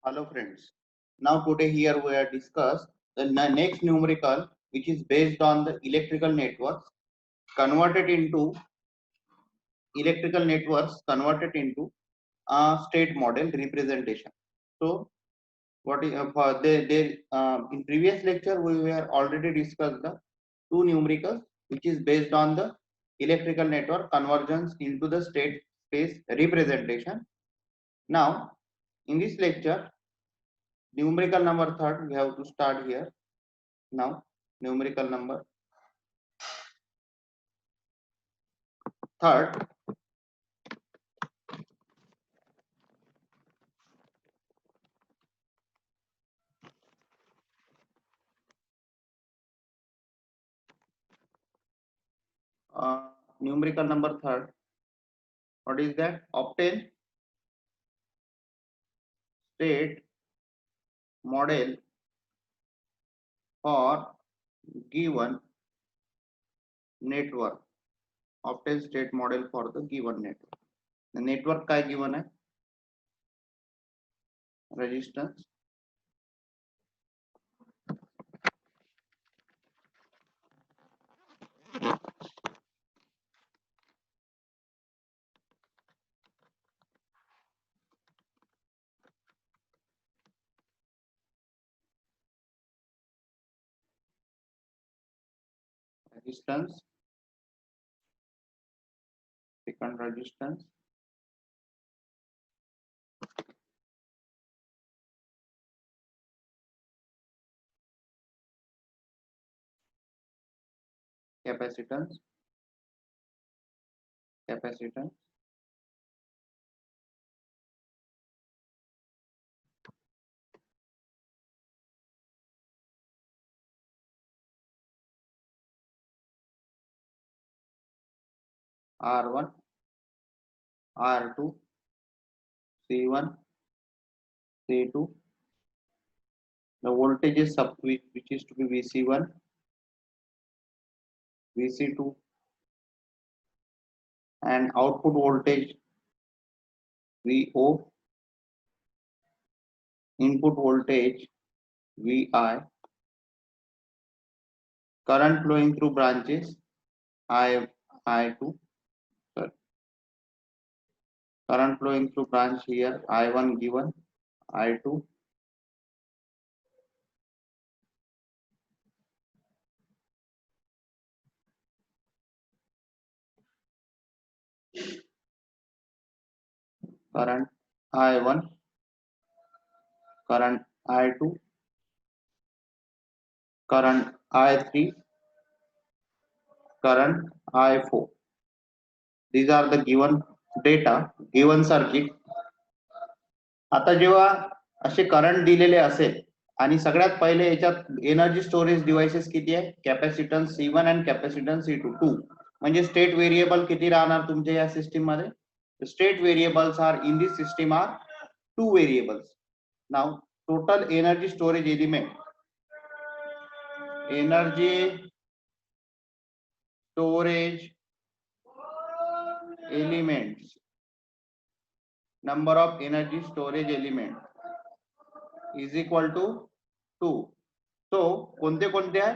Hello friends. Now today here we are discuss the next numerical which is based on the electrical networks converted into state model representation. So what is for in previous lecture we were already discussed the two numericals which is based on the electrical network convergence into the state space representation. Now in this lecture numerical number third we have to start here. Now numerical number third, numerical number third, what is that? Obtain state model for given network. Obtain state model for the given network. The network काय given है? Resistance, second resistance, capacitance, R1, R2, C1, C2. The voltage is which is to be VC1, VC2, and output voltage VO, input voltage VI, current flowing through branches I2, sorry, current flowing through branch here I1 given, I2, current I1, current I2, current I3, current I4. These are the given data, given circuit. आता जेव्हा असे current दिलेले असेल आणि सगळ्यात पहिले याच्यात energy storage devices किती आहे? कॅपॅसिटन्स C1 आणि कॅपॅसिटन्स C2 2. म्हणजे स्टेट व्हेरिएबल किती राहणार तुमच्या या सिस्टीम मध्ये? State variables are in this system are 2 variables. Now total energy storage element, energy storage elements, number of energy storage element is equal to 2. So कोणते कोणते आहे?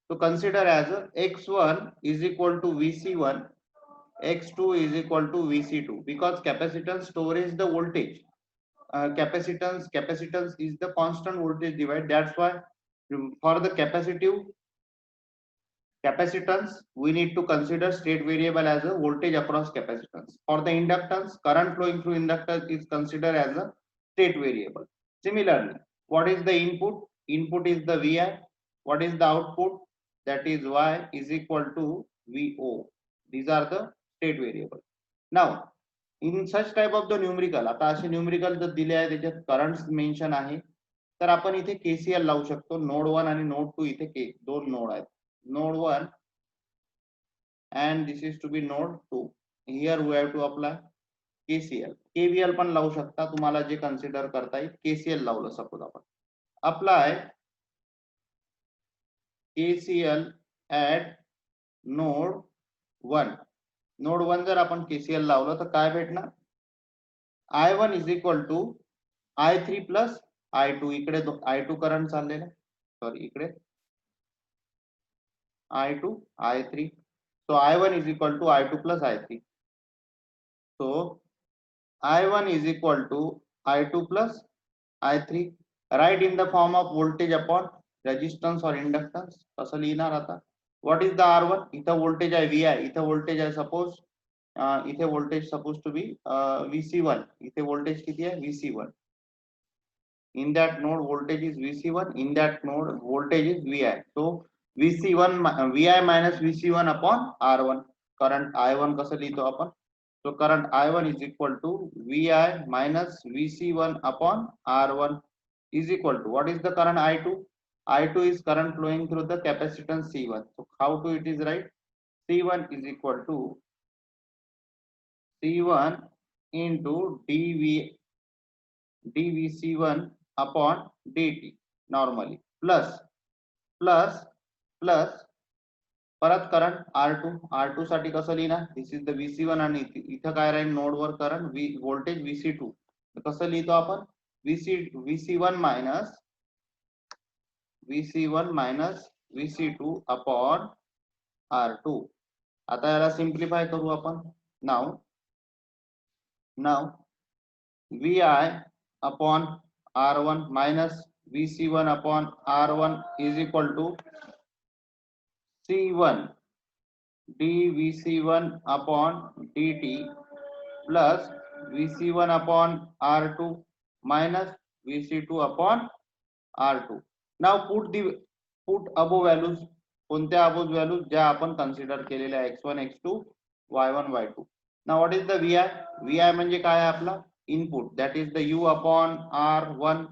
तो consider as x1 is equal to vc1, x2 is equal to vc2, because capacitance stores the voltage. Capacitance is the constant voltage divide. That's why for the capacitance we need to consider state variable as a voltage across capacitance. For the inductance, current flowing through inductor is considered as a state variable. Similarly, what is the input? Input is the Vi. What is the output? That is Y is equal to Vo. These are the state variable. Now in such type of the numerical, आता असे numerical जर दिले आहे त्याच्यात currents mention आहे तर आपण इथे KCL लावू शकतो. नोड 1 आणि नोड 2 इथे दोन नोड आहेत. Node 1 and this is to be node 2. Here we have to apply KCL. KVL पण लावू शकता, तुम्हाला जे कन्सिडर करता येईल. KCL लावलं सपोज आपण. Apply KCL at node 1. Node 1 जर आपण KCL लावलं तर काय भेटणार? I1 is equal to I3 plus I2 इकडे I2 करंट चाललेला, सॉरी इकडे I2 I3. So I1 is equal to I2 plus I3. So I1 is equal to I2 plus I3. Write in the form of voltage upon resistance or inductance. कसं लिहिणार आता? What is the R1? इथं voltage आहे VI, इथं voltage आहे suppose इथे voltage supposed to be VC1. इथे voltage किती आहे? VC1. In that node voltage is VC1. In that node voltage is VI. So VC1 VI minus VC1 upon R1. Current I1 कसं लिहितो आपण? So current I1 is equal to VI minus VC1 upon R1 is equal to, what is the current I2? I2 is current flowing through the capacitance C1. So how to it is right? C1 is equal to C1 into dVC1 upon dt normally plus परत current R2 साठी कसं लिहिणार? दिस is the VC1 आणि इथं काय राहील node वर current voltage VC2. कसं लिहितो आपण? VC1 minus VC2 upon R2. आता याला सिम्प्लिफाय करू आपण. Now VI upon R1 minus VC1 upon R1 is equal to C1 dVC1 upon dt plus VC1 upon R2 minus VC2 upon R2. Now put above values. कोणत्या above values? ज्या आपण consider केलेल्या x1 x2 y1 y2. Now what is the VI? VI म्हणजे काय आहे आपला? Input, that is the U upon R1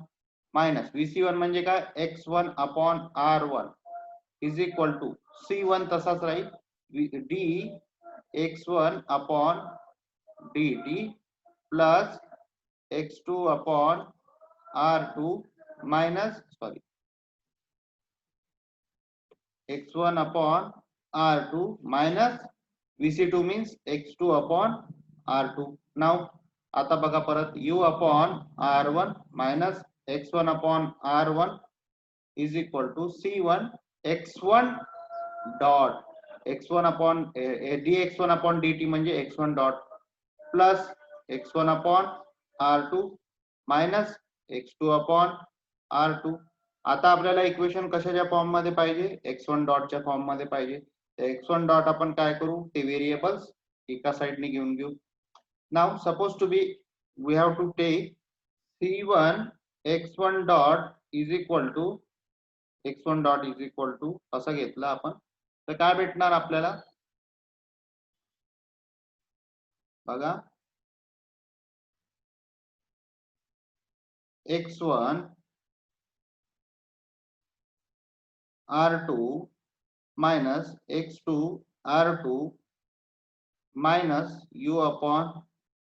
minus VC1 म्हणजे काय? x1 upon R1 is equal to C1 तसाच राहील d x1 upon dt plus x2 upon R2 minus x1 upon R2 minus VC2 means x2 upon R2. Now आता बघा परत U upon R1 minus x1 upon R1 is equal to C1 x1 dot x1 upon dx1 upon dt म्हणजे x1 dot plus x1 upon R2 minus x2 upon R2. आता आपल्याला equation कशाच्या form मध्ये पाहिजे? x1 डॉटच्या form मध्ये पाहिजे. x1 dot आपण काय करू? ते व्हेरिएबल्स एका साइडने घेऊन घेऊ. Now suppose to be we have to take C1 x1 dot is equal to x1 dot is equal to असं घेतलं आपण, तर काय भेटणार आपल्याला? बघा x1 R2 minus x2 R2 minus U upon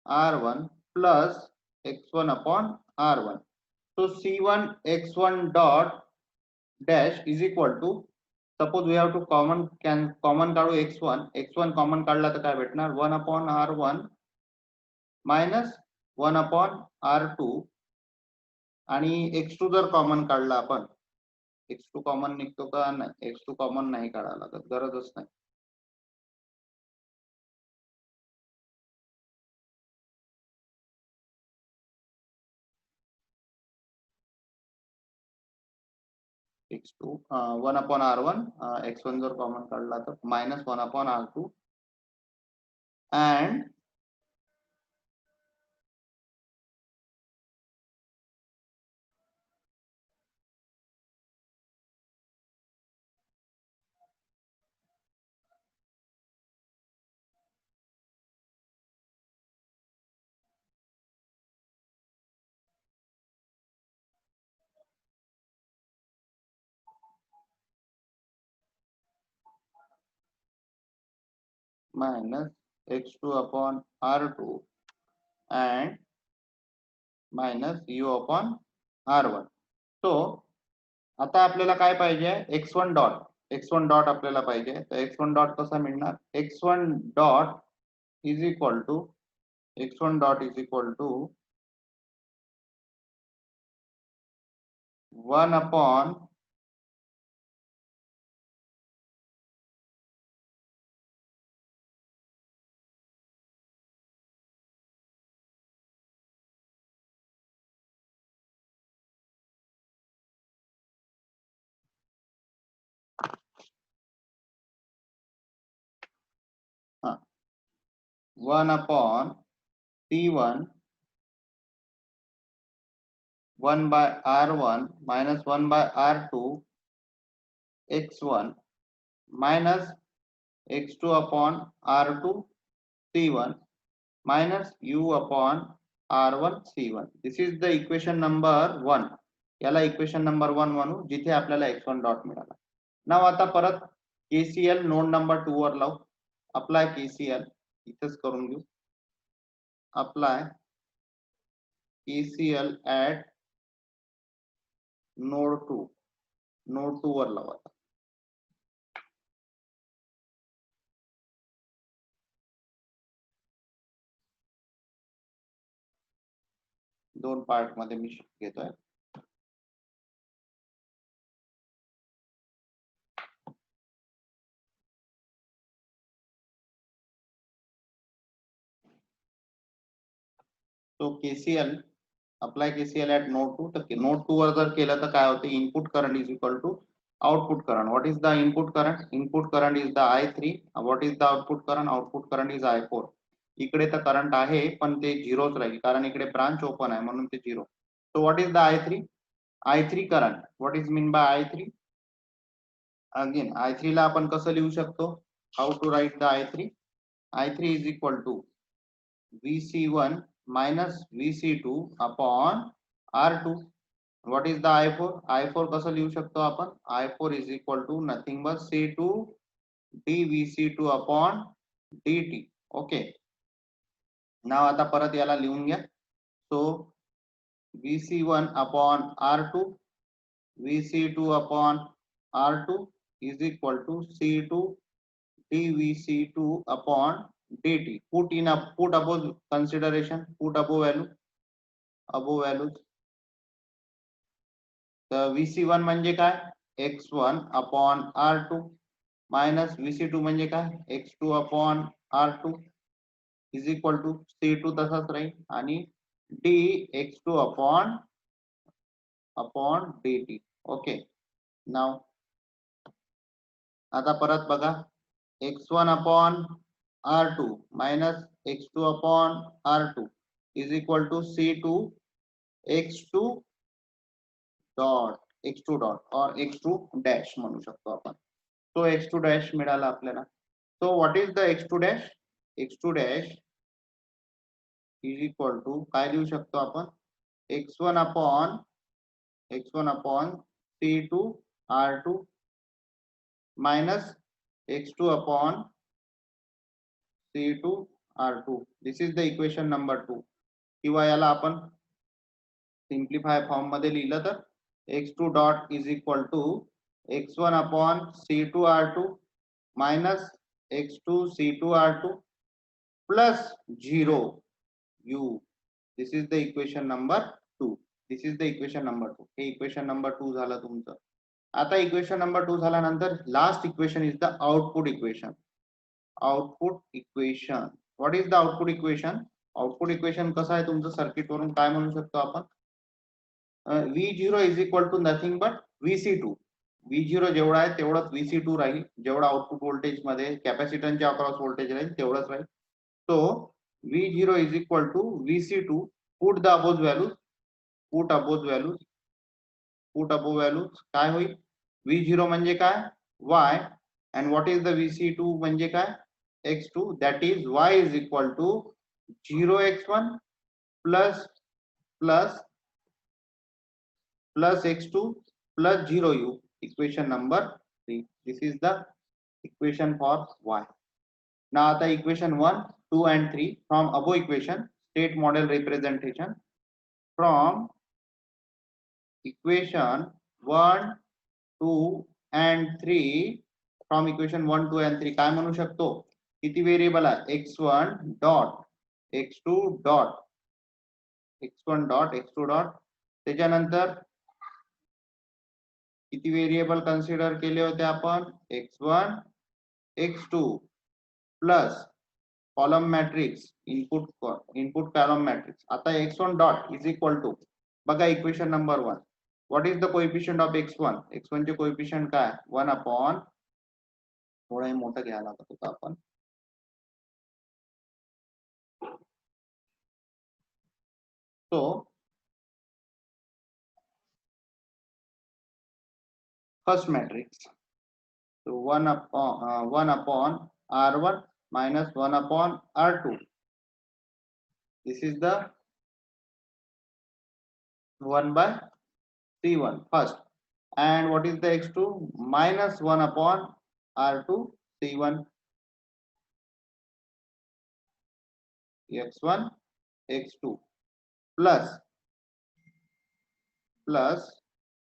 R1 plus x1 upon R1. So C1 x1 dot dash is equal to, suppose we have to common काढू x1 common काढला तर काय भेटणार? 1 upon R1 minus 1 upon R2 आणि x2 जर common काढला आपण, x2 common निघतो का? नाही, x2 कॉमन नाही काढायला लागत, गरजच नाही. x2 1 upon R1 x1 जर कॉमन काढला तर minus 1 upon R2 and minus x2 upon R2 and minus U upon R1. So आता आपल्याला काय पाहिजे? x1 डॉट आपल्याला पाहिजे. तर x1 डॉट कसा मिळणार? x1 dot is equal to 1 upon uh, 1 upon C1 1 by R1 minus 1 by R2 X1 minus X2 upon R2 C1 minus U upon R1 C1. This is the equation number 1. याला equation number 1 म्हणू जिथे आपल्याला x1 dot मिळाला. नाव आता परत KCL node number 2 वर लावू. Apply KCL इथेच करून घेऊ. अप्लाय KCL at नोड 2 वर लावू आता. दोन पार्ट मध्ये मी घेतोय. तो KCL apply KCL at node 2. तर नोड 2 वर जर केलं तर काय होते, input current is equal to output current. What is the input current? Input current is the I3. What is the output current? Output current is I4. इकडे तर current आहे पण ते झिरोच राहील कारण इकडे ब्रांच ओपन आहे म्हणून ते zero. So what is the I3 current? What is mean by I3? Again I3 ला आपण कसं लिहू शकतो? How to write the I3 is equal to VC1 minus VC2 upon R2. What is the I4? I4 कसं लिहू शकतो आपण? I4 is equal to nothing but C2 dVC2 upon dt. Okay. Now आता परत याला लिहून घ्या. So VC1 upon R2, VC2 upon R2 is equal to C2 dVC2 upon dt. Put above consideration, put above values. तर VC1 म्हणजे काय? X1 upon R2 minus VC2 म्हणजे काय? X2 upon R2 is equal to C2 तसाच राहील आणि dx2 upon dt. Okay. नाव आता परत बघा, X1 upon R2 minus X2 upon R2 is equal to C2 X2 dot or X2 dash म्हणू शकतो आपण. तो X2 dash मिळाला आपल्याला. So what is the X2 dash? X2 dash is equal to काय लिहू शकतो आपण? X1 upon C2 R2 minus X2 upon C2 R2. This is the equation number 2. किंवा याला आपण सिम्प्लिफाय फॉर्म मध्ये लिहिलं तर X2 dot is equal to X1 upon C2 R2 minus X2 C2 R2 plus 0 U. This is the equation number 2. This is the equation number 2. हे equation number 2 झालं तुमचं. आता इक्वेशन नंबर 2 झाल्यानंतर last equation is the output equation. What is the output equation? Output equation कसं आहे तुमचं circuit वरून काय म्हणू शकतो आपण? V0 is equal to nothing but VC2. V0 जेवढा आहे तेवढंच VC2 राहील. जेवढा आउटपुट व्होल्टेज मध्ये कॅपॅसिटरच्या अक्रॉस व्होल्टेज राहील तेवढंच राहील. So V0 is equal to VC2. Put the above values. Put above values काय होईल? V0 म्हणजे काय? Y. and what is the VC2 म्हणजे काय? X2. that is Y is equal to 0x1 plus X2 plus 0U. Equation number 3. This is the equation for Y. Now the equation 1, 2 and 3 from above equation state model representation. From equation 1, 2 and 3, from equation 1, 2 and 3 काय म्हणू शकतो? किती variable आहे? X1 dot X2 dot त्याच्यानंतर किती variable consider केले होते आपण? x1 x2 plus column matrix input column matrix. आता x1 dot is equal to, बघा equation number 1, what is the coefficient of x1? x1 चे कोएफिशियंट काय? 1 अपॉन, थोडं हे मोठं घ्यायला लागत होतं आपण, so first matrix, so 1 upon r1 minus 1 upon r2, this is the 1 by c1 first, and what is the x2? Minus 1 upon r2 c1, x1 x2 plus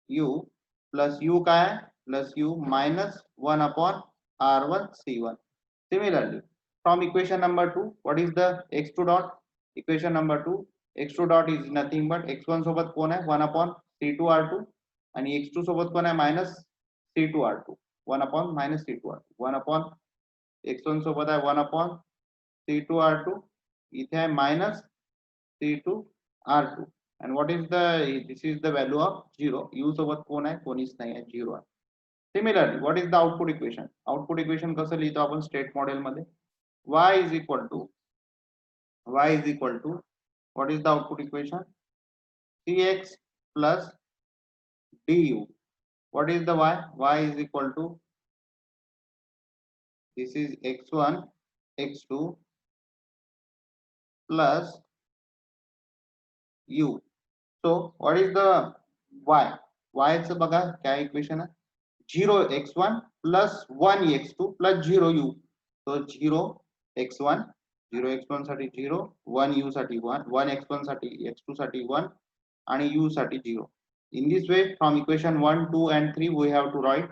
u काय आहे? plus u minus 1 upon r1 c1. Similarly, from equation number 2, what is the x2 dot? Equation number 2, x2 dot is nothing but x1 सोबत कोण आहे? 1 upon c2 r2, आणि x2 सोबत कोण आहे? minus c2 r2, 1 upon minus c2 r2, 1 upon x1 सोबत आहे 1 upon c2 r2, इथे आहे minus c2 r2, and what is the, this is the value of 0. u सोबत कोण आहे? कोणीच नाही आहे, 0 आहे. Similarly, what is the output equation? Output equation कसं लिहितो आपण स्टेट मॉडेल मध्ये? y is equal to, what is the output equation? cx plus du. What is the y? Y is equal to, this is x1 x2 plus u. So what is the y? Y चं बघा काय equation आहे? 0 x1 plus 1 x2 plus 0 u. So 0 x1, 0 x1 साठी 0, 1 u साठी 1, 1 x1 साठी x2 साठी 1, आणि u साठी 0. In this way, from equation 1, 2 and 3, we have to write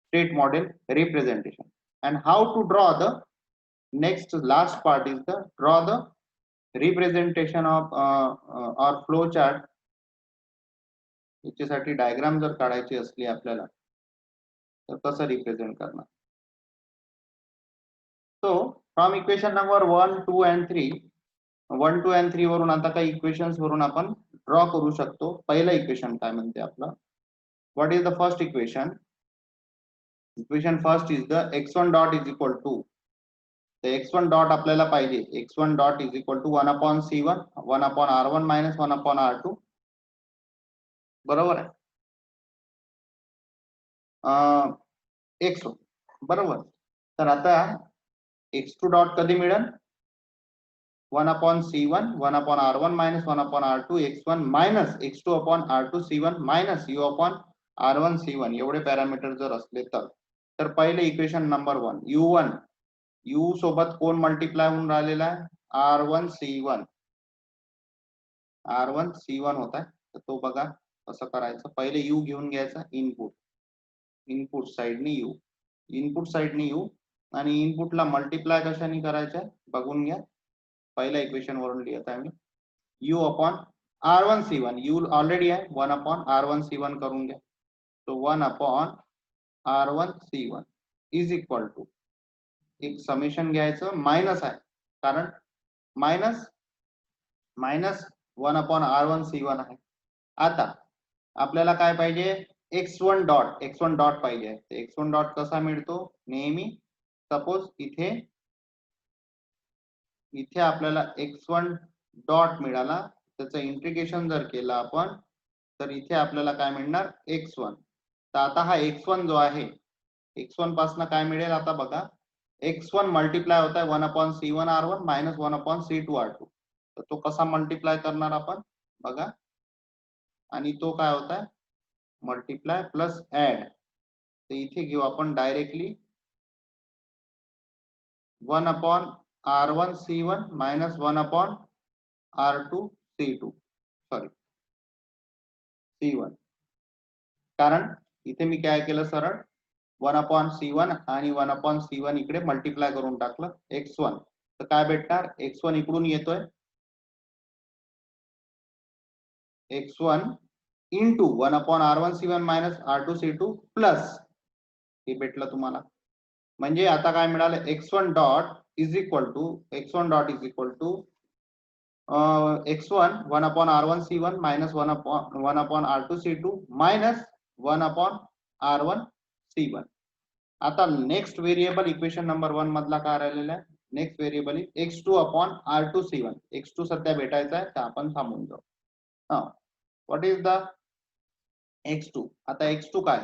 state model representation. And how to draw the next last part is the draw the representation of or flow chart. याच्यासाठी diagram जर काढायची असली आपल्याला तर कसं represent करणार? So from equation number 1, 2 and 3, 1, 2 and 3 वरून आता काही इक्वेशन्स वरून आपण ड्रॉ करू शकतो. पहिलं इक्वेशन काय म्हणते आपलं? What is the first equation? Equation first is the x1 dot is equal to, तर x1 डॉट आपल्याला पाहिजे, x1 dot is equal to 1 upon c1, 1 upon r1 minus 1 upon r2, बरोबर आहे? x1 बरोबर. तर आता x2 डॉट कधी मिळेल? 1 upon c1, 1 upon r1 minus 1 upon r2 x1 minus x2 upon r2 c1 minus u upon r1 c1 एवढे parameter जर असले तर पहिले इक्वेशन नंबर 1, u1, u सोबत कोण मल्टिप्लाय होऊन राहिलेला आहे? r1 c1, r1 c1 होता है. तर तो बघा कसं करायचं. पहिले u घेऊन घ्यायचा इनपुट साइडनी u, इनपुट साइडनी u, आणि इनपुटला मल्टिप्लाय कशाने करायचं बघून घ्या. पहिल्या इक्वेशन वरून लिहित आहे मी, u upon r1 c1, u already आहे 1 अपॉन r1 c1 करून घ्या. तो 1 upon r1 c1 is equal to, एक समेशन घ्यायचं, मायनस आहे कारण मायनस 1 अपॉन r1 c1 आहे. आता आपल्याला काय पाहिजे? x1 डॉट पाहिजे. x1 डॉट कसा मिळतो? नेहमी सपोज इथे आपल्याला x1 डॉट मिळाला, त्याचं इंटिग्रेशन जर केलं आपण तर इथे आपल्याला काय मिळणार? x1. तर आता हा x1 जो आहे, x1 पासून काय मिळेल? आता बघा, x1 मल्टिप्लाय होता है 1 upon c1 r1 minus 1 upon c2 r2. तर तो कसा मल्टिप्लाय करणार आपण बघा, आणि तो काय होता है? Multiply plus add. तर इथे घेऊ आपण directly 1 upon r1 c1 minus 1 upon r2 c2, sorry c1, कारण इथे मी काय केलं, सरळ 1 अपॉन c1 आणि 1 अपॉन c1 इकडे मल्टिप्लाय करून टाकलं x1. तर काय भेटणार? x1 इकडून येतोय, x1 into 1/R1C1 minus R2C2 plus हे भेटलं तुम्हाला. म्हणजे आता काय मिळालं, x1 dot is equal to x1 1/R1C1 minus 1/R2C2 minus 1/R1C1. आता नेक्स्ट व्हेरिएबल इक्वेशन नंबर 1 मधला काय राहिलेला आहे, नेक्स्ट व्हेरिएबल x2/R2C1. x2 सध्या भेटायचा आहे तर आपण थांबून जाऊ. What is the x2? आता x2 काय,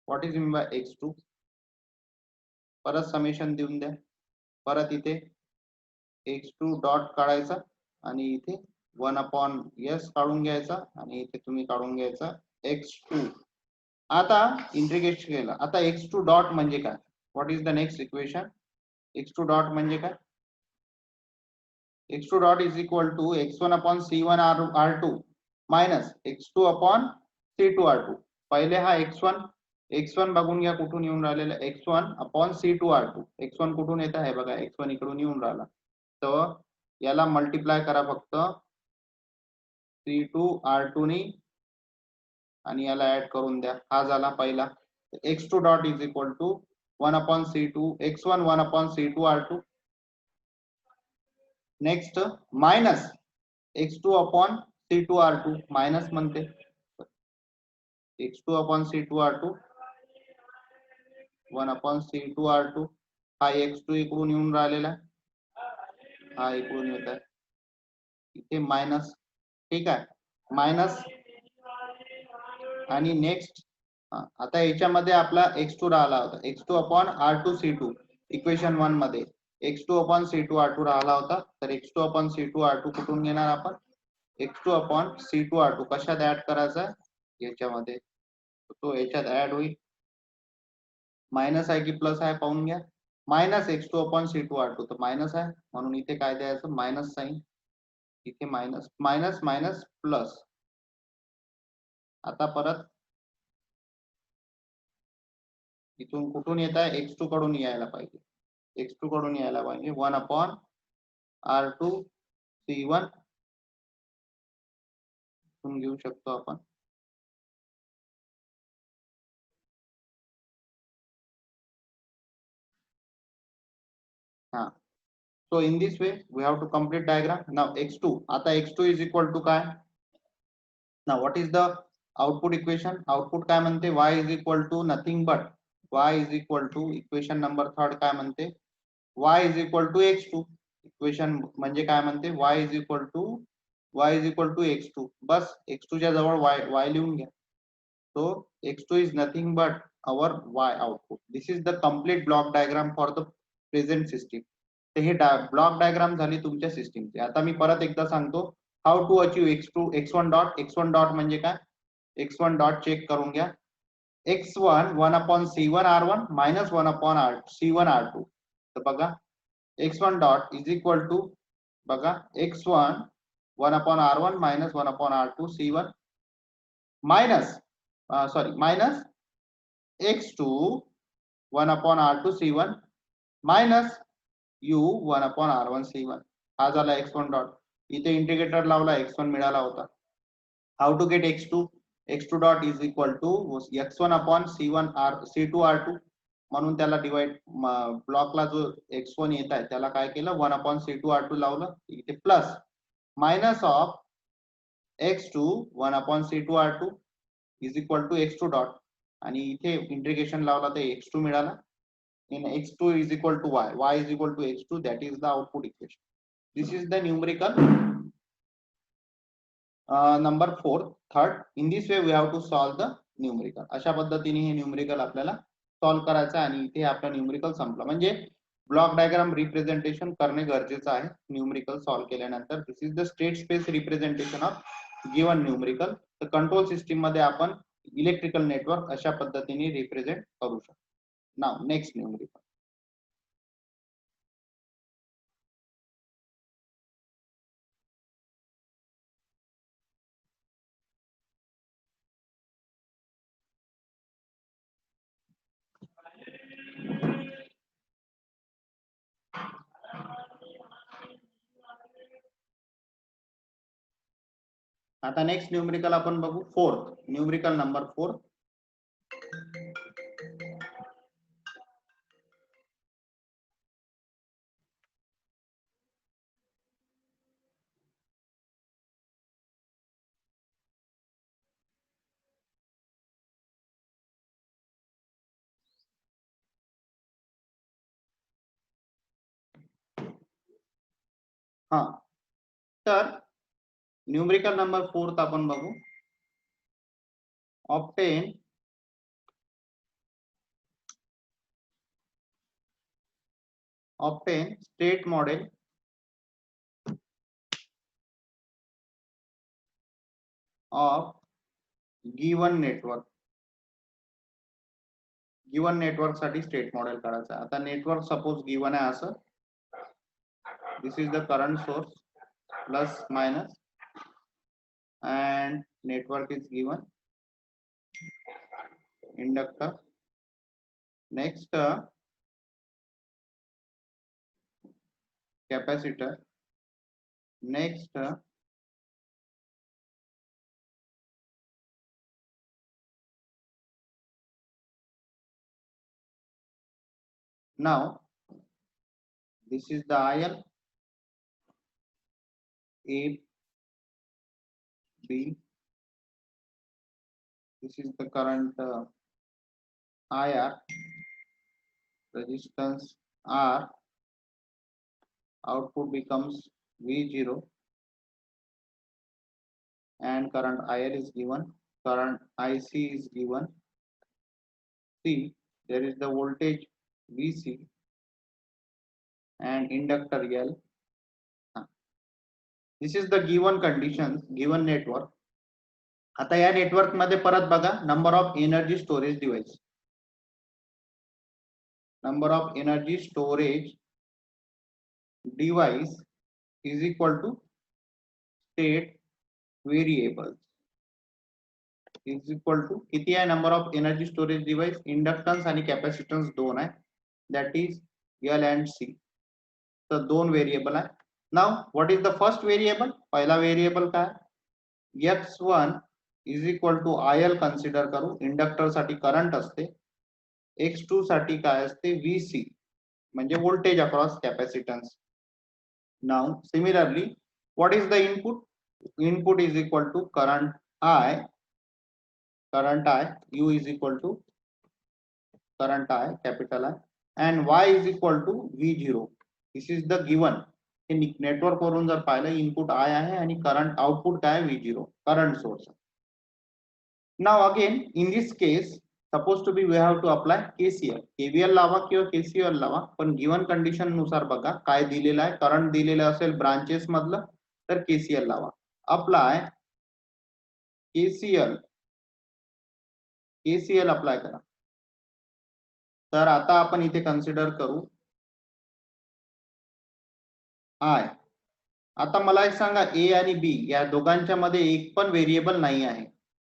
what is mean bye x2? परत समेशन देऊन द्या. परत इथे x2 डॉट काढायचा आणि इथे 1/s काढून घ्यायचा आणि इथे तुम्ही काढून घ्यायचा x2. आता इंटिग्रेट केलं. आता x2 डॉट म्हणजे काय, what is the next equation? x2 dot म्हणजे काय, x2 dot is equal to x1/C1 R2 minus x2/C2 R2. पहिले हा x1 बघून घ्या कुठून येऊन राहिलेला, x1/C2 R2. x1 कुठून येत आहे बघा, x1 इकडून येऊन राहिला, तर याला मल्टिप्लाय करा फक्त C2 R2 नी आणि याला ऍड करून द्या. हा झाला पहिला. x2 dot is equal to 1/C2 x1 1/C2 R2. Next minus x2/C2 R2 minus म्हणते x2/C2 R2 1/C2 R2. हा x2 इकडून येऊन राहिलेला, हा इकडून येत आहे, इथे मायनस. ठीक आहे, मायनस. आणि नेक्स्ट आता याच्यामध्ये आपला x2 राहिला होता, x2/R2C2 इक्वेशन 1 मध्ये x2/C2 R2 राहिला होता. तर x2/C2 R2 कुठून घेणार आपण, x2/C2 R2 कशात ऍड करायचा, याच्यामध्ये, तो याच्यात ऍड होईल. मायनस आहे की प्लस आहे पाहून घ्या. मायनस x2/C2 R2 तर मायनस आहे, म्हणून इथे काय द्यायचं, मायनस साइन. इथे मायनस मायनस मायनस प्लस. आता परत इथून कुठून येत आहे, x2 कडून यायला पाहिजे, x2 कडून यायला पाहिजे 1/R2C1 घेऊ शकतो आपण. हा, so in this way we have to complete diagram. Now x2, आता x2 is equal to काय, now what is the output equation? Output काय म्हणते, y is equal to nothing but y is equal to equation number 3 काय म्हणते, y is equal to x2. Equation म्हणजे काय म्हणते, y is equal to x2. Bus x2 च्या जवळ y लिहून घ्या. So x2 is nothing but our y output. This is the complete block diagram for the present system. तर हे block diagram झाली तुमच्या सिस्टीमची. आता मी परत एकदा सांगतो, how to achieve x1 dot. x1 dot म्हणजे काय, x1 डॉट चेक करून घ्या, x1 1/C1 R1 minus 1/C1 R2. तर बघा x1 dot is equal to, बघा x1 1/R1 minus 1/R2 C1 minus minus x2 1/R2 C1 minus u 1/R1 C1. हा झाला x1 dot. इथे इंटिग्रेटर लावला, x1 मिळाला होता. How to get x2? x2 dot is equal to x1/C1 C2 R2. म्हणून त्याला divide, ब्लॉकला जो x1 येत आहे त्याला काय केलं, 1/C2 R2 लावलं, इथे plus minus of x2 1/C2 R2 is equal to x2 dot, आणि इथे इंटिग्रेशन लावला तर x2 मिळाला. In x2 is equal to y is equal to x2, that is the output equation. This is the numerical number 3rd. In this way we have to solve the numerical. अशा पद्धतीने हे numerical आपल्याला solve करायचं आणि इथे आपला numerical संपला. म्हणजे ब्लॉक डायग्राम रिप्रेझेंटेशन करणे गरजेचं आहे न्यूमरिकल सॉल्व केल्यानंतर. This is the state space representation of given numerical. तर कंट्रोल सिस्टीम मध्ये आपण इलेक्ट्रिकल नेटवर्क अशा पद्धतीने रिप्रेझेंट करू शकतो. Now next numerical. आता नेक्स्ट न्यूमरिकल आपण बघू फोर्थ न्यूमरिकल नंबर 4. हा तर न्यूमरिकल नंबर 4 आपण बघू. obtain state model of given network. Given network साठी स्टेट मॉडेल काढायचं. आता नेटवर्क सपोज गिवन आहे असं, this is the current source plus minus and network is given, inductor, next capacitor, next now this is the IL, A, B, this is the current IR, resistance R, output becomes V0 and current IL is given, current IC is given, C, there is the voltage VC and inductor L. This is the given conditions, given network. आता या network मध्ये परत बघा number of energy storage device, number of energy storage device is equal to state variables is equal to किती आहे number of energy storage device, inductance आणि capacitance दोन आहे, that is L and C. तर दोन व्हेरिएबल आहे. Now what is the first variable, पहिला variable काय, x1 is equal to IL consider करू, इंडक्टर साठी करंट असते, x2 साठी काय असते VC म्हणजे voltage across capacitance. Now similarly what is the input, input is equal to current I, U is equal to current I, capital I, and Y is equal to V0. This is the given. Network वरून जर पाहिलं input I आहे आणि current output काय V0, current source. Now again in this case suppose to be we have to apply KCL, KVL लावा किंवा KCL लावा, पण गिवन कंडिशन नुसार बघा काय दिलेलं आहे, करंट दिलेलं असेल ब्रांचेस मधलं तर KCL लावा. अप्लाय KCL अप्लाय करा. तर आता आपण इथे कन्सिडर करू I. आता मला एक सांगा A आणि B या दोघांच्या मध्ये एक पण व्हेरिएबल नाही आहे,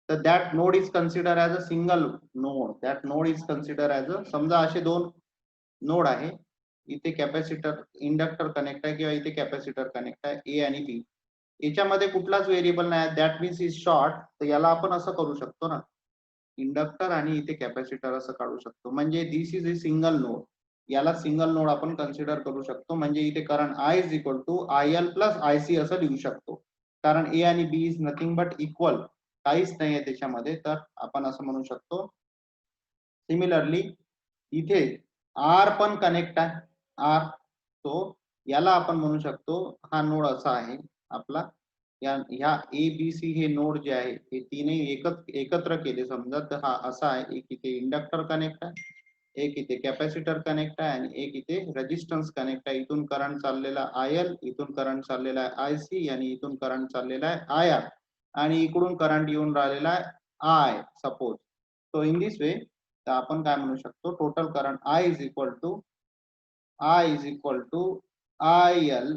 तर that node is consider as a single node, that node is consider as a, समजा असे दोन नोड आहे, इथे कॅपॅसिटर इंडक्टर कनेक्ट आहे किंवा इथे कॅपॅसिटर कनेक्ट आहे A आणि B, याच्यामध्ये कुठलाच व्हेरिएबल नाही, दॅट मीन्स इज शॉर्ट. तर याला आपण असं करू शकतो ना, इंडक्टर आणि इथे कॅपॅसिटर असं काढू शकतो, म्हणजे this is a single node, याला सिंगल नोड आपण कन्सिडर करू शकतो. म्हणजे इथे current I is equal to IL plus IC असं लिहू शकतो, कारण A आणि B is nothing but equal, काहीच नाही आहे त्याच्यामध्ये, तर आपण असं म्हणू शकतो. सिमिलरली इथे R पण कनेक्ट आहे, R, तो याला आपण म्हणू शकतो हा नोड असा आहे आपला, ह्या ABC हे नोड जे आहे हे तीनही एकत्र केले समजा, तर हा असा आहे, एक इथे इंडक्टर कनेक्ट आहे, एक इथे कॅपॅसिटर कनेक्ट आहे आणि एक इथे रेजिस्टन्स कनेक्ट आहे. इथून करंट चाललेला IL, इथून करंट चाललेला आहे IC आणि इथून करंट चाललेला आहे IR आणि इकडून करंट येऊन राहिलेला आहे I suppose. So in this way तर आपण काय म्हणू शकतो, total current I is equal to IL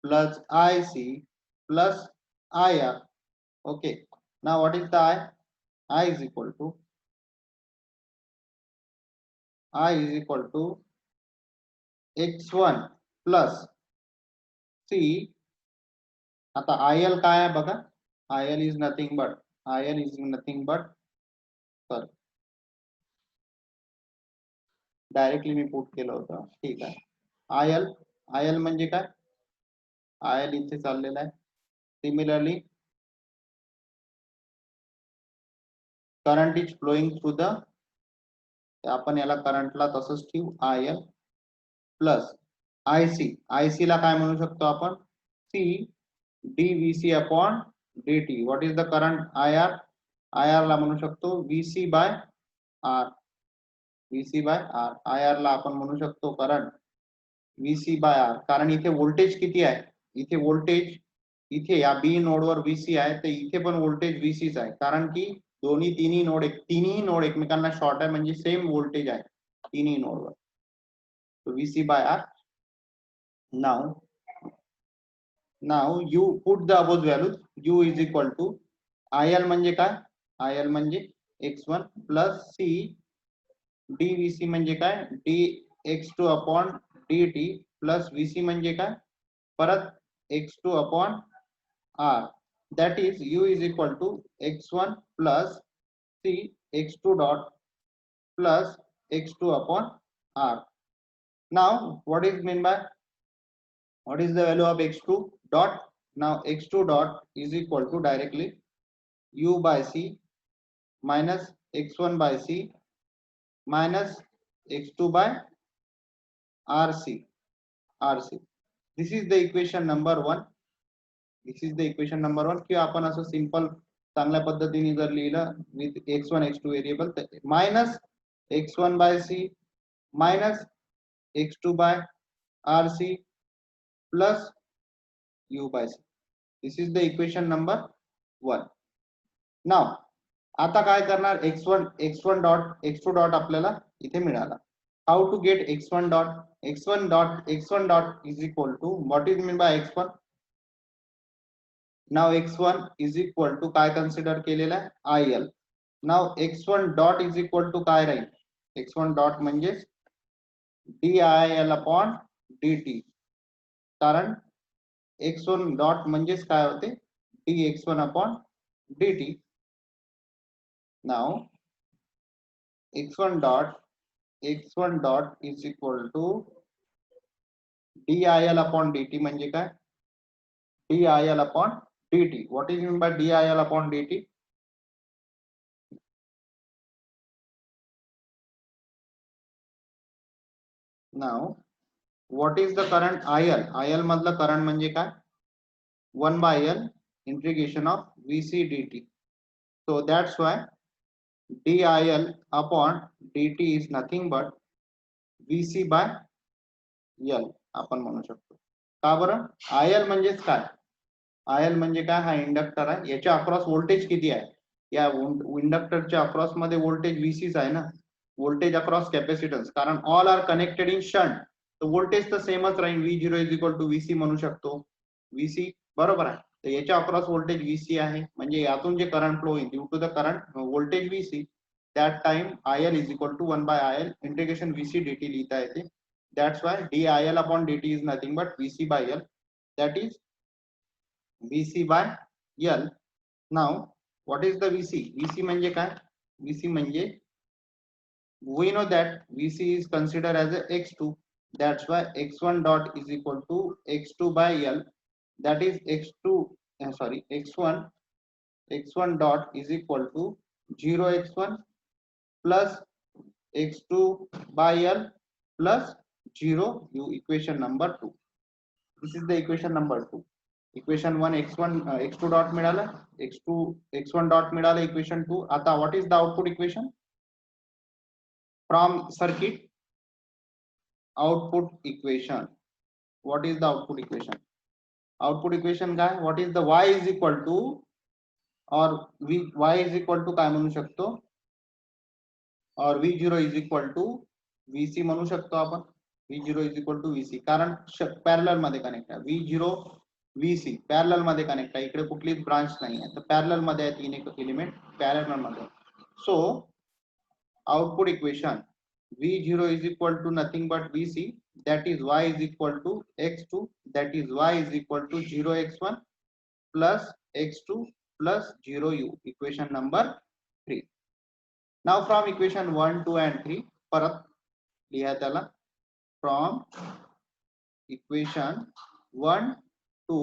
plus IC plus IR. Okay, now what is the I is equal to x1 plus C आता IL काय आहे बघा, IL is nothing but sorry directly me put केलं होतं, ठीक आहे. IL म्हणजे काय, IL इथे चाललेला आहे. Similarly current is flowing through the, आपण याला करंटला तसंच ठेवू, IL प्लस IC ला काय म्हणू शकतो आपण, C dVC upon dt. What is the current IR ला म्हणू शकतो VC बाय R. IR ला आपण म्हणू शकतो करंट VC बाय R. कारण इथे व्होल्टेज किती आहे, इथे व्होल्टेज इथे या बी नोडवर VC आहे, तर इथे पण व्होल्टेज VCच आहे. कारण की तिन्ही नोड एकमेकांना शॉर्ट आहे, म्हणजे सेम व्होल्टेज आहे तिन्ही नोडवर. So VC by R. Now you put the above values. U is equal to IL म्हणजे काय, IL म्हणजे x1 प्लस C dVC म्हणजे काय, dx2 upon dt plus VC म्हणजे काय, परत x2 upon R. That is U is equal to x1 plus C x2 dot plus x2 upon R. Now what is mean by, what is the value of x2 dot? Now x2 dot is equal to directly U by C minus x1 by C minus x2 by RC. This is the equation number 1. किंवा आपण असं simple चांगल्या पद्धतीने जर लिहिलं with x1 x2 variable, तर minus x1 by C minus x2 by RC plus U by C. This is the equation number 1. Now आता काय करणार, x1 डॉट x2 डॉट आपल्याला इथे मिळाला. How to get x1 dot is equal to, what is mean by x1. Now x1 is equal to काय consider केलेला आहे, IL. Now x1 dot is equal to काय राहील, x1 डॉट म्हणजे DIL upon dt. कारण x1 dot म्हणजेच काय होते, dx1 upon dt. Now x1 dot is equal to DIL upon dt म्हणजे काय, DIL upon dt. What is meant by DIL upon dt? Now, what is the current IL? IL मधलं current म्हणजे काय, 1 by L integration of VC dt. So that's why DIL upon dt is nothing but VC by L आपण म्हणू शकतो. का बरं, IL म्हणजेच काय, IL म्हणजे काय, हा इंडक्टर आहे, याच्या अक्रॉस व्होल्टेज किती आहे, या इंडक्टरच्या अक्रॉस मध्ये व्होल्टेज VCच आहे ना, व्होल्टेज अक्रॉस कॅपॅसिटन्स. कारण all are connected in shunt, तर व्होल्टेज तर सेमच राहील, V0 is equal to VC म्हणू शकतो, VC बरोबर आहे. तर याच्या अक्रॉस व्होल्टेज VC आहे, म्हणजे यातून जे करंट फ्लो होईल due to the current voltage VC, that time IL is equal to 1 by IL integration VC dt लिहिता येते. That's why DIL upon dt is nothing but VC by L, that is VC by L. Now what is the VC? VC म्हणजे काय, VC म्हणजे we know that VC is considered as a x2. That's why x1 dot is equal to x2 by L, that is x1 dot is equal to 0x1 plus x2 by L plus 0 u. Equation number 2. This is the equation number 2. Equation 1 x2 dot मिळाला, x1 dot मिळाला, equation 2. आता what is the output equation from circuit? Output equation, what is the output equation? Output equation काय, what is the y is equal to, or y is equal to काय म्हणू शकतो, और V0 is equal to VC म्हणू शकतो आपण, V0 is equal to VC. कारण parallel मध्ये कनेक्ट आहे, V0 VC पॅरलल मध्ये कनेक्ट आहे, इकडे कुठलीच ब्रांच नाही आहे, तर पॅरलल मध्ये आहे, तीन एक एलिमेंट पॅरलल मध्ये. So output equation V0 is equal to nothing but VC, that is y is equal to x2, that is y is equal to 0x1 plus x2 plus 0u, equation number 3. Now from equation 1, 2 and 3 परत लिहा त्याला. From equation 1, 2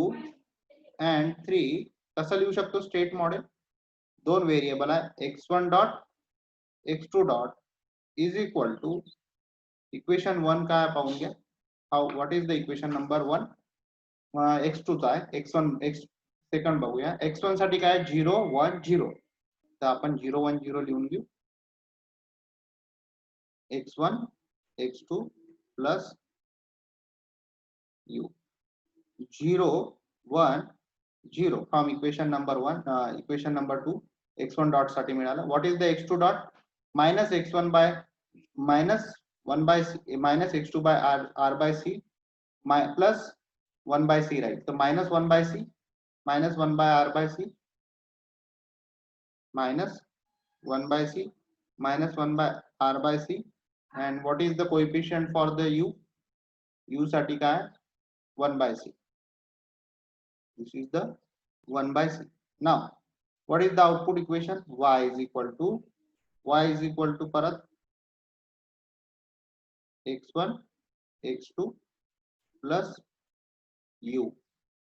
and 3 कसं लिहू शकतो state model. दोन variable आहे x1 dot x2 dot is equal to equation 1 काय पाहून घ्या. How what is the equation number 1. x2 चा आहे x1 x सेकंड बघूया. x1 साठी काय 0 1 0, तर आपण 0 1 0 लिहून घेऊ. x1 x2 plus u 0 1 0 from equation number 1 equation number 2 x1 dot साठी मिळाला. what is the x2 dot minus x1 by minus 1 by c minus x2 by r by c plus 1 by c, right. so minus 1 by c minus 1 by r by c minus 1 by c minus 1 by r by c, and what is the coefficient for the u साठी काय 1 by c. this is the 1 by c. now what is the output equation. y is equal to परत x1 x2 plus u.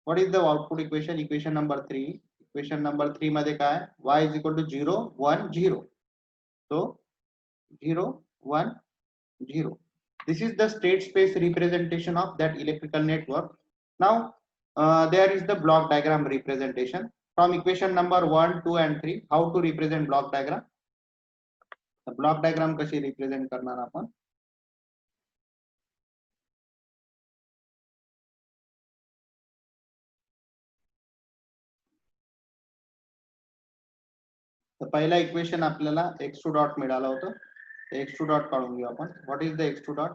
what is the output equation. equation number 3. equation number 3 मध्ये काय y is equal to 0 1 0, so 0 1 0. this is the state space representation of that electrical network. now there is the block diagram representation from equation number 1 2 and 3. how to represent block diagram. the block diagram कशी represent करणार आपण. तर पहिला equation आपल्याला x2 dot मिळाला होता. x2 dot काढून घेऊ आपण. What is the x2 dot.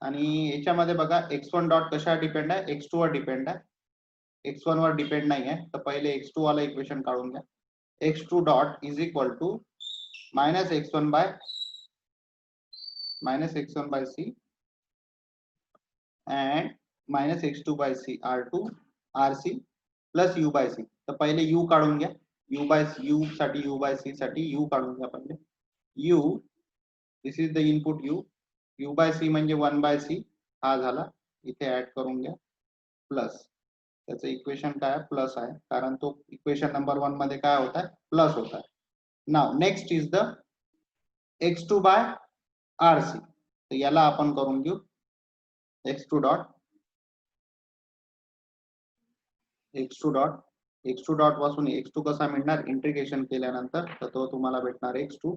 आणि याच्यामध्ये बघा x1 डॉट कशावर डिपेंड आहे x2 वर डिपेंड आहे, x1 वर डिपेंड नाही आहे. तर पहिले x2 वाला इक्वेशन काढून घ्या. x2 dot is equal to minus x1 by c and minus x2 by c r2 rc plus u by c. तर पहिले u काढून घ्या. u साठी u by c साठी u काढून घ्या पहिले. u this is the input u by c म्हणजे 1 by c हा झाला. इथे ऍड करून घ्या प्लस. त्याचं इक्वेशन काय प्लस आहे कारण तो इक्वेशन नंबर 1 मध्ये काय होता है प्लस होता है. Now next is the x2 by rc. तर याला आपण करून घेऊ x2 डॉट पासून x2 कसा मिळणार इंटिग्रेशन केल्यानंतर, तर तो तुम्हाला भेटणार x2.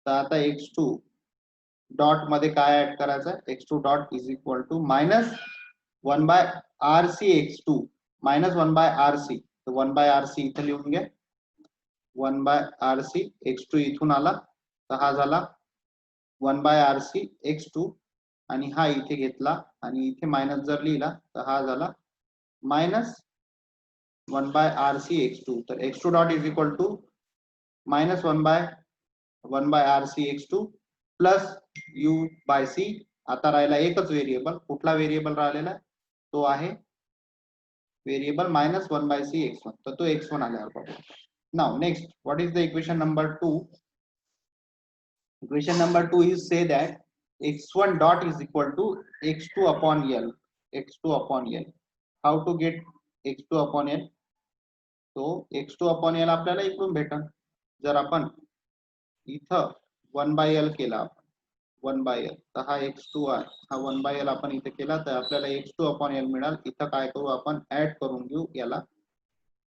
तर आता x2 डॉट मध्ये काय ऍड करायचं x2 dot is equal to minus 1 by rc x2 minus 1 by rc. तर 1 बाय rc इथे लिहून घ्या. 1 बाय rc x2 इथून आला तर हा झाला 1 बाय rc x2 आणि हा इथे घेतला आणि इथे मायनस जर लिहिला तर हा झाला मायनस 1 बाय rc x2. तर x2 dot is equal to minus 1 by rc x2 plus u by c. आता राहिला एकच व्हेरिएबल. कुठला व्हेरिएबल राहिलेला तो आहे variable minus 1 bye c x1. तर तो x1 आल्यावर बघू. Now next what is the equation number 2. Equation number 2 is say that x1 dot is equal to x2 upon L. How to get x2 upon L. तो x2 upon L आपल्याला इकडून भेटन. जर आपण इथं 1 by L केला 1 by L तर हा x2 आहे. हा 1 by L आपण इथे केला तर आपल्याला x2 upon L मिळाल. इथं काय करू आपण ऍड करून घेऊ याला.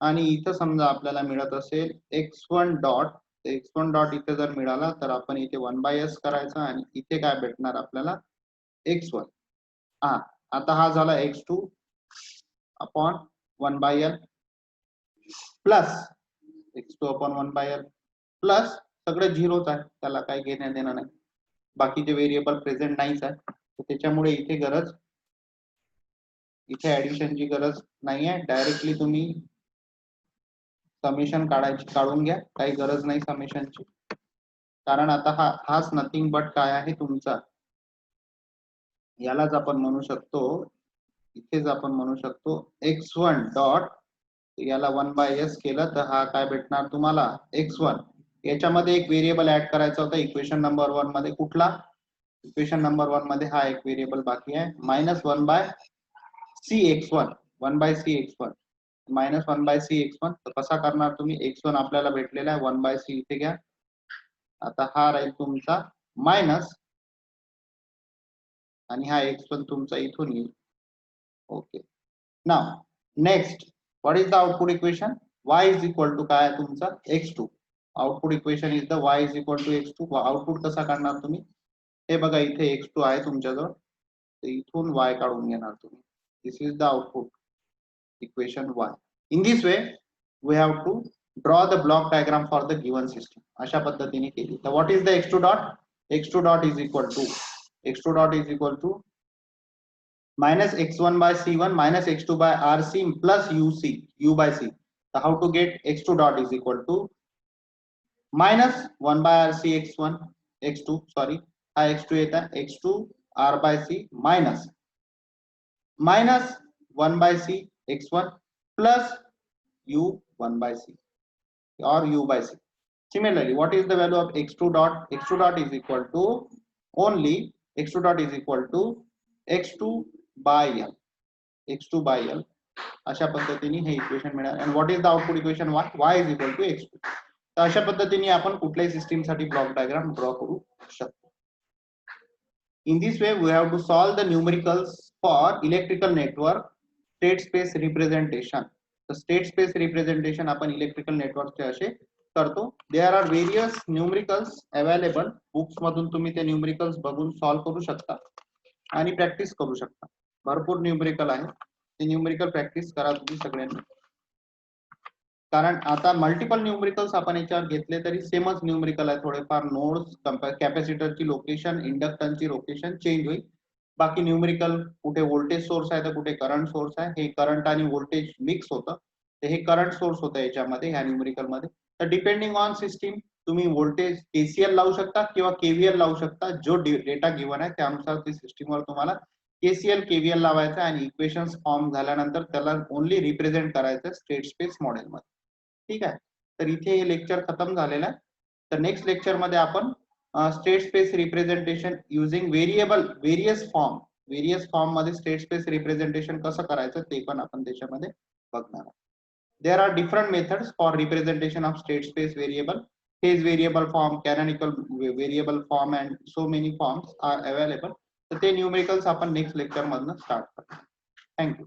आणि इथं समजा आपल्याला मिळत असेल x1 डॉट. x1 डॉट इथे जर मिळाला तर आपण इथे 1 by s करायचा आणि इथे काय भेटणार आपल्याला x1. हा आता हा झाला x2 upon 1 by l plus x2 upon 1 by l plus सगळे झिरोच आहे त्याला काही घेणं देणं नाही. बाकीचे व्हेरिएबल प्रेझेंट नाहीच आहे तर त्याच्यामुळे इथे ऍडिशनची गरज नाही आहे. डायरेक्टली तुम्ही समेशन काढून घ्या. काही गरज नाही समेशनची कारण आता हाच नथिंग बट काय आहे तुमचा. यालाच आपण म्हणू शकतो इथेच आपण म्हणू शकतो x1 डॉट याला 1/s केलं तर हा काय भेटणार तुम्हाला x1. याच्यामध्ये एक व्हेरिएबल ऍड करायचा होता इक्वेशन नंबर 1 मध्ये. कुठला? इक्वेशन नंबर 1 मध्ये हा एक व्हेरिएबल बाकी आहे -1/cx1. 1/cx1 -1/cx1. तर कसा करणार तुम्ही? x1 आपल्याला भेटलेला आहे 1/c इथे घ्या. आता हा राहील तुमचा मायनस आणि हा x1 तुमचा इथून येईल. Okay. Now next what is the output equation? y is equal to काय तुमचा x2. Output equation is the y is equal to x2. Output कसा काढणार तुम्ही? हे बघा इथे x2 आहे तुमच्याजवळ, तर इथून y काढून घेणार तुम्ही. This is the output equation y. In this way we have to draw the block diagram for the given system. अशा पद्धतीने केली. तर what is the x2 dot? x2 dot is equal to minus x1 by c1 minus x2 by rc plus u by c. So how to get x2 dot is equal to minus 1 by rc x1 x2 sorry x2 येता x2 r by c minus 1 by c x1 plus u 1 by c or u by c. Similarly, what is the value of x2 dot? x2 dot is equal to only x2 dot is equal to x2 by l. x2 by l अशा पद्धतीने हे equation मिळालं. and what is the output equation? y is equal to x2. तर अशा पद्धतीने आपण कुठल्याही system साठी ब्लॉक डायग्राम ड्रॉ करू शकतो. in this way we have to solve the numericals for electrical network state space representation. तर स्टेट स्पेस रिप्रेझेंटेशन आपण इलेक्ट्रिकल नेटवर्कचे असे करतो. There are various numericals available. Books मधून तुम्ही ते न्यूमरिकल्स बघून सॉल्व्ह करू शकता आणि प्रॅक्टिस करू शकता. भरपूर न्यूमरिकल आहे, ते न्यूमरिकल प्रॅक्टिस करा तुम्ही सगळ्यांनी. कारण आता मल्टिपल न्यूमरिकल्स आपण याच्यावर घेतले तरी सेमच न्यूमरिकल आहे. थोडेफार नोड्स, कॅपॅसिटरची लोकेशन, इंडक्टन्सची लोकेशन चेंज होईल. बाकी न्यूमरिकल कुठे व्होल्टेज सोर्स आहे तर कुठे करंट सोर्स आहे. हे करंट आणि व्होल्टेज मिक्स होतं, तर हे करंट सोर्स होतं याच्यामध्ये ह्या न्यूमरिकल मध्ये. तर डिपेंडिंग ऑन सिस्टीम तुम्ही व्होल्टेज केसीएल लावू शकता किंवा केव्हीएल लावू शकता. जो डेटा गिवन आहे त्यानुसार ती सिस्टीमवर तुम्हाला केसीएल केव्हीएल लावायचा आणि इक्वेशन्स फॉर्म झाल्यानंतर त्याला ओनली रिप्रेझेंट करायचं स्टेट स्पेस मॉडेल मध्ये. ठीक आहे. तर इथे हे लेक्चर खतम झालेलं आहे. तर नेक्स्ट लेक्चर मध्ये आपण state space representation using various form मध्ये स्टेट स्पेस रिप्रेझेंटेशन कसं करायचं ते पण आपण त्याच्यामध्ये बघणार आहोत. There are different methods for representation of state space variable. Phase variable form, canonical variable form and so many forms are available. तर ते न्यूमेरिकल्स आपण नेक्स्ट लेक्चर मधनं स्टार्ट करतो. थँक्यू.